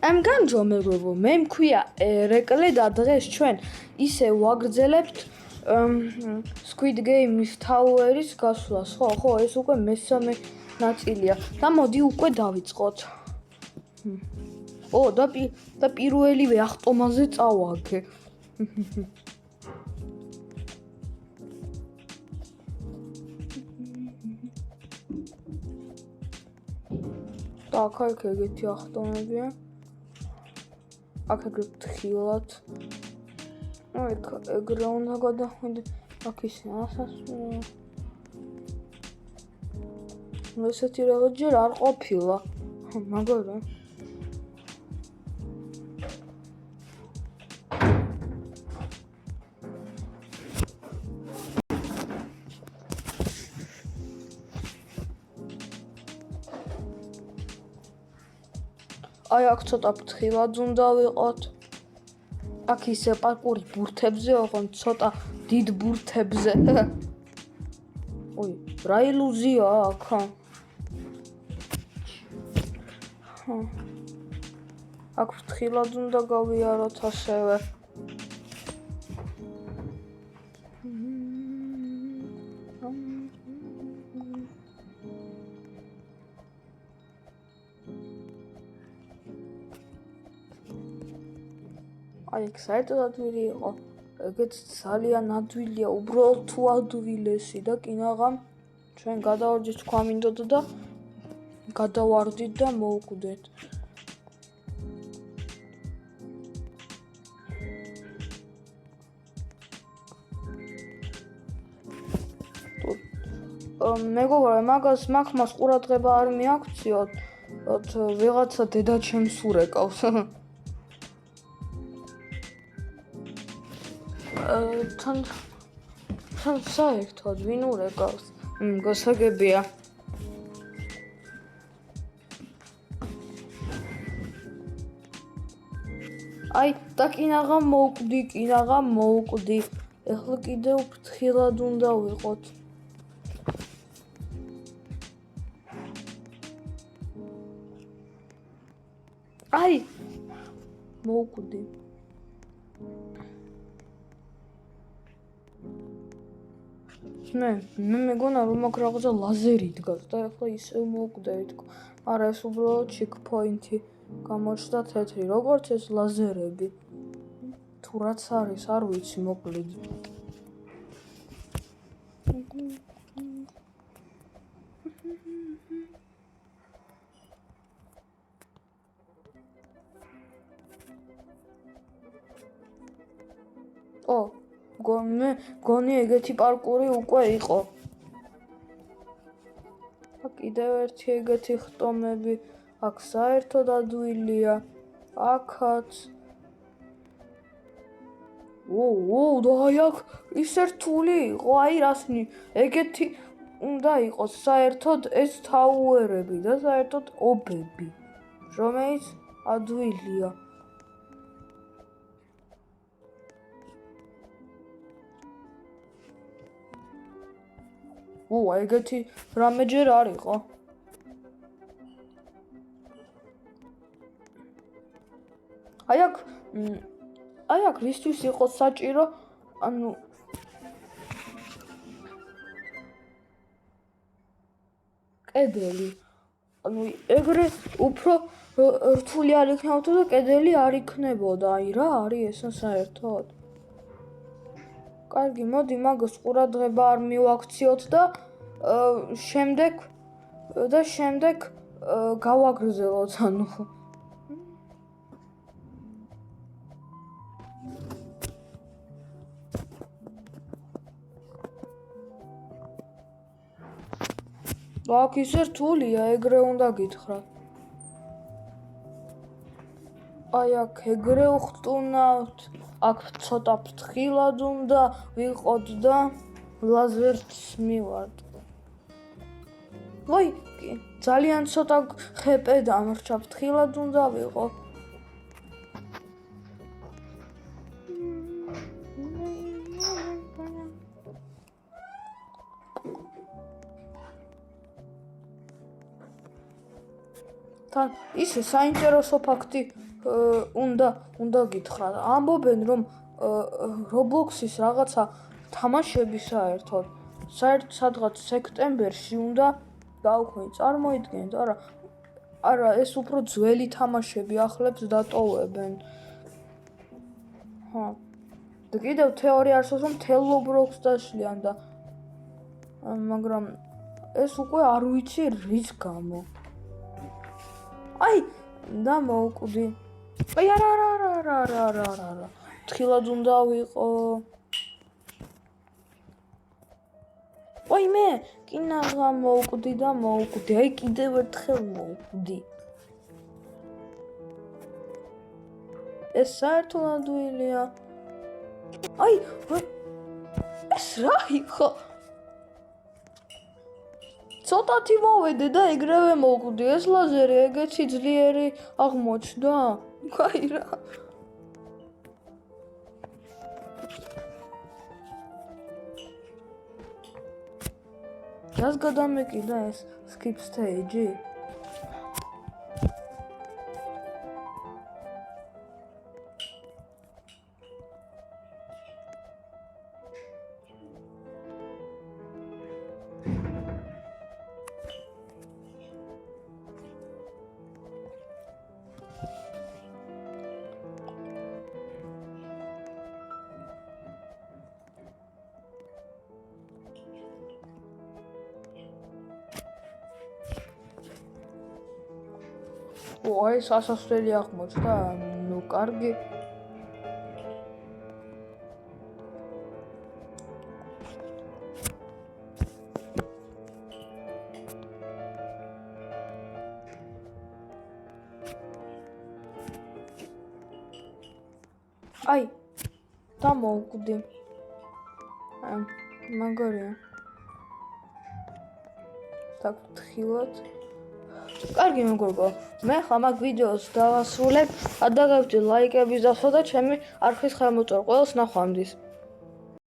ამ განჯომებო მე მქვია ერეკლე და დღეს ჩვენ ისე ვაგრძელებთ Squid Game-ის Tower-ის გასვლას, ხო, ეს უკვე მესამე ნაწილია და მოდი უკვე დავიწყოთ. და პირველივე ახტომაზე წავაგე. აქ ეგეთი ახტომებია. აქ ეგრე ფრთხილად. ეგრე უნდა გადახვიდე. აქ ისე ასასვლელი. ესეთი რაღაც ჯერ არ ყოფილა. მაგარა. აი აქ ცოტა ფრთხილად უნდა ვიყოთ. აქ ისე პარკური ბურთებზე, ოღონდ ცოტა დიდ ბურთებზე. რა ილუზია აქ? აქ ფრთხილად უნდა გავიაროთ ასევე. აი ეგ საერთოდ ადვილი იყო. ეგეც ძალიან ადვილია, უბრალოდ თუ ადვილესი და კინაღამ ჩვენ გადავარჯეთ თქვა მინდოდა და გადავარდით და მოვკვდეთ. მეგობრებო, მაგას ყურადღება არ მიაქციოთ, ვიღაცა დედაჩემს ურეკავს. თან საერთოდ ვინ ურეკავს? გასაგებია. აი, და კინაღამ მოვკვდი. ეხლა კიდევ ფრთხილად უნდა ვიყოთ. აი, მოვკვდი. მე მეგონა რომ აქ რაღაცა ლაზერი დგას და ახლა ისევ მოვკვდებით. არა ეს უბრალოდ ჩიკპოინტი გამოჩნდა თეთრი, როგორც ეს ლაზერები. თუ რაც არის, არ ვიცი მოკლედ. მე გონი ეგეთი პარკური უკვე იყო. აქ კიდევ ერთი ეგეთი ხტომები, აქ საერთოდ ადვილია. აქაც. და აი აქ ისე რთული იყო, აი რასნი, ეგეთი უნდა იყოს საერთოდ ეს თაუერები და საერთოდ ობები, რომელიც ადვილია. ეგეთი რამე ჯერ არ იყო. აი აქ რისთვის იყო საჭირო, კედელი. ეგრე უფრო რთული არ იქნებოდა და კედელი არ იქნებოდა. აი რა არის ესა საერთოდ? კარგი, მოდი მაგას ყურადღება არ მივაქციოთ და შემდეგ გავაგრძელოთ, აქ ისე რთულია, ეგრე უნდა გითხრათ. აი აქ ეგრე ვხტუნავთ, აქ ცოტა ფრთხილად უნდა ვიყოთ და ლაზერს მივარდ. ძალიან ცოტა ხეპე დამრჩა, ფრთხილად უნდა ვიყო. თან ისე საინტერესო ფაქტი უნდა გითხრათ. ამბობენ რომ Roblox-ის რაღაცა თამაშები საერთოდ სადღაც სექტემბერში უნდა გავხსნით. წარმოიდგინეთ, არა, ეს უფრო ძველი თამაშები ახლებს დატოვებენ. და კიდევ თეორია არსებობს, რომ მთელ Roblox დაშლიან და მაგრამ ეს უკვე არ ვიცი რის გამო. აი, და მოვკვდი. აი, არა. თხილად უნდა ვიყო. აი, მე კინაღა მოვკვდი. აი, კიდევ ერთხელ მოვკვდი. ეს საერთოდ ადვილია. აი, ეს რა იყო? ცოტათი მოვედე და ეგრევე მოვკვდი. ეს ლაზერი ეგეთი ძლიერი აღმოჩნდა. აი რა. რას გადამეკიდა ეს skip stage-ი? აი, სასასვლელი აღმოჩნდა. ნუ კარგი. აი, და მოვკვდი. მაგარია. так თხილად. კარგი მეგობრებო, მე ხა მაგ ვიდეოს დავასრულებ. არ დაგავიწყდეთ ლაიკების დასვა და ჩემი არხის ხელმოწერა. ყველას ნახვამდის.